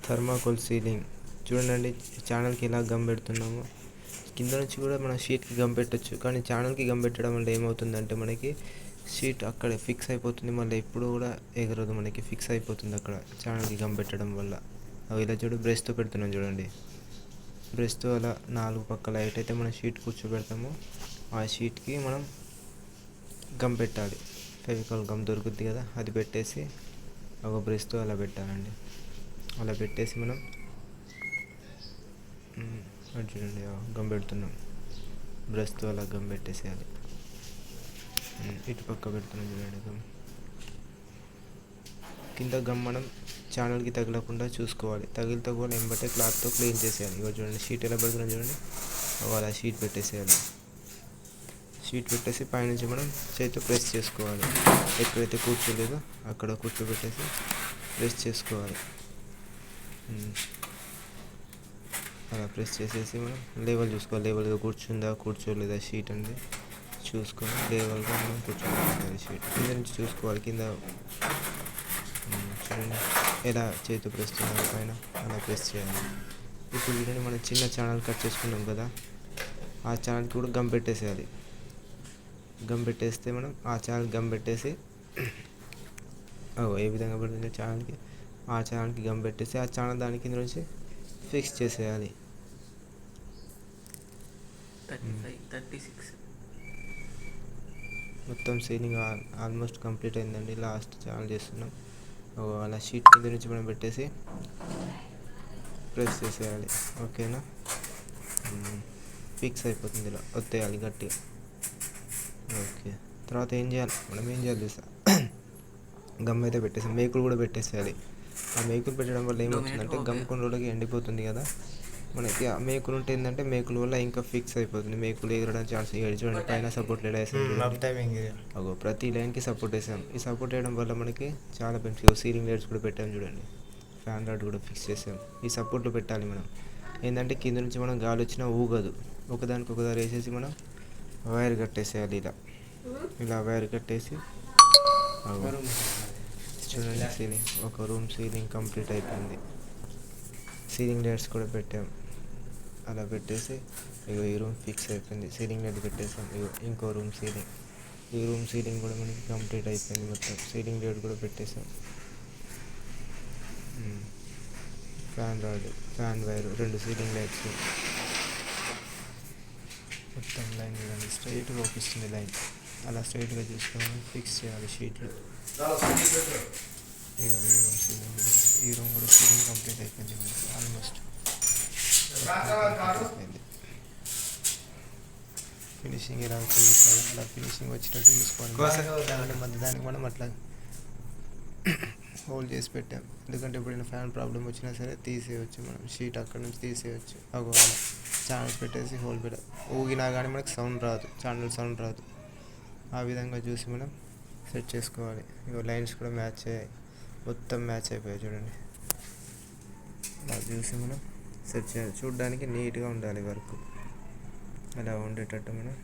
Thermocol ceiling చూడండి. ఛానల్కి ఇలా గమ్ పెడుతున్నాము. కింద నుంచి కూడా మనం షీట్కి గమ్ పెట్టచ్చు, కానీ ఛానల్కి గమ్ పెట్టడం వల్ల ఏమవుతుందంటే మనకి షీట్ అక్కడే ఫిక్స్ అయిపోతుంది. మళ్ళీ ఎప్పుడు కూడా ఎగరదు, మనకి ఫిక్స్ అయిపోతుంది అక్కడ ఛానల్కి గమ్ పెట్టడం వల్ల. ఇలా బ్రష్తో పెడుతున్నాం చూడండి. బ్రష్తో అలా 4 పక్కల ఎటైతే మనం షీట్ కూర్చోబెడతామో ఆ షీట్కి మనం గమ్ పెట్టాలి. ఫెవికాల్ గమ్ దొరుకుద్ది కదా, అది పెట్టేసి ఒక బ్రష్తో అలా పెట్టాలండి. అలా పెట్టేసి మనం అది చూడండి గమ్ పెడుతున్నాం. బ్రష్తో అలా గమ్ పెట్టేసేయాలి. ఇటు పక్క పెడుతున్నాం చూడండి గమ్. కింద గమ్ మనం ఛానల్కి తగలకుండా చూసుకోవాలి. తగిలితే కూడా ఎంబటే క్లాత్తో క్లీన్ చేసేయాలి. ఇవ్వ చూడండి, షీట్ ఎలా పెడుతున్నాం చూడండి. అలా షీట్ పెట్టేసేయాలి. షీట్ పెట్టేసి పైనుంచి మనం చేతితో ప్రెస్ చేసుకోవాలి. ఎక్కడైతే కూర్చోలేదో అక్కడ కూర్చోబెట్టేసి ప్రెస్ చేసుకోవాలి. అలా ప్రెస్ చేసేసి మనం లేవల్ చూసుకోవాలి. లేవల్గా కూర్చుందా కూర్చోలేదా షీట్ అనేది చూసుకొని లేవల్గా మనం కూర్చోబెట్టాలి. షీట్ కింద నుంచి చూసుకోవాలి. కింద చూడండి ఎలా చేతితో ప్రెస్ చేయాలి, పైన అలా ప్రెస్ చేయాలి. ఇప్పుడు చూడండి, మనం చిన్న ఛానల్ కట్ చేసుకున్నాం కదా, ఆ ఛానల్కి కూడా గమ్ పెట్టేసేయాలి. గమ్ పెట్టేస్తే మనం ఆ ఛానల్ గమ్ పెట్టేసి ఏ విధంగా పడుతుంది ఛానల్కి, ఆ ఛానల్కి గమ్ పెట్టేసి ఆ ఛానల్ దాని కింద నుంచి ఫిక్స్ చేసేయాలి. 36 మొత్తం సీలింగ్ ఆల్మోస్ట్ కంప్లీట్ అయిందండి. లాస్ట్ ఛానల్ చేస్తున్నాం. అలా షీట్ కింద నుంచి మనం పెట్టేసి ప్రెస్ చేసేయాలి. ఓకేనా, ఫిక్స్ అయిపోతుంది. ఇలా ఒత్తేయాలి గట్టిగా. ఓకే, తర్వాత ఏం చేయాలి తెలుసా, గమ్ అయితే పెట్టేసాం. మేకులు కూడా పెట్టేసేయాలి. ఆ మేకులు పెట్టడం వల్ల ఏమవుతుందంటే గమ్ కొన్ని రోజులకి ఎండిపోతుంది కదా, మనకి ఆ మేకులు ఉంటే ఏంటంటే మేకుల వల్ల ఇంకా ఫిక్స్ అయిపోతుంది. మేకులు ఎగరడానికి ఛాన్స్. చూడండి పైన సపోర్ట్ లైన్ వేసాం. ప్రతి లైన్కి సపోర్ట్ వేసాం. ఈ సపోర్ట్ వేయడం వల్ల మనకి చాలా బెనిఫిట్. సీలింగ్ లైట్స్ కూడా పెట్టాం చూడండి. ఫ్యాన్ రాడ్ కూడా ఫిక్స్ చేసాం. ఈ సపోర్ట్లు పెట్టాలి మనం. ఏంటంటే కింద నుంచి మనం గాలి వచ్చినా ఊగదు. ఒకదానికి ఒకదారి వేసేసి మనం వైర్ కట్టేసేయాలి. ఇలా వైర్ కట్టేసి చూడండి, సీలింగ్ ఒక రూమ్ సీలింగ్ కంప్లీట్ అయిపోయింది. సీలింగ్ లైట్స్ కూడా పెట్టాం. అలా పెట్టేసి ఈ రూమ్ ఫిక్స్ అయిపోయింది. సీలింగ్ లైట్ పెట్టేసాం. ఇంకో రూమ్ సీలింగ్, ఈ రూమ్ సీలింగ్ కూడా మనకి కంప్లీట్ అయిపోయింది. మొత్తం సీలింగ్ లైట్ కూడా పెట్టేసాం. Fan rod, fan wire, 2 ceiling lights. మొత్తం లైన్ చూడండి స్ట్రైట్గా ఓపిస్తుంది లైన్. అలా స్ట్రైట్గా చూసుకొని ఫిక్స్ చేయాలి షీట్లు. ఈ రూమ్ సీలింగ్, ఈ రూమ్ కూడా సీలింగ్ కంప్లీట్ అయిపోయింది. ఆల్మోస్ట్ అయిపోయింది. ఫినిషింగ్ ఎలా వచ్చింది అలా ఫినిషింగ్ వచ్చేటట్టు చూసుకోవాలి. మధ్య దానికి మనం అట్లా హోల్డ్ చేసి పెట్టాం. ఎందుకంటే ఎప్పుడైనా ఫ్యాన్ ప్రాబ్లం వచ్చినా సరే తీసేయచ్చు మనం. షీట్ అక్కడ నుంచి తీసేయచ్చు. అలా ఛానల్స్ పెట్టేసి హోల్ పెట్టాలి. ఊగినా కానీ మనకి సౌండ్ రాదు, ఛానల్ సౌండ్ రాదు. ఆ విధంగా చూసి మనం సెట్ చేసుకోవాలి. లైన్స్ కూడా మ్యాచ్ అయ్యాయి, మొత్తం మ్యాచ్ అయిపోయాయి చూడండి. అలా చూసి మనం సెట్ చేయాలి. చూడడానికి నీట్గా ఉండాలి వర్క్. అలా ఉండేటట్టు మనం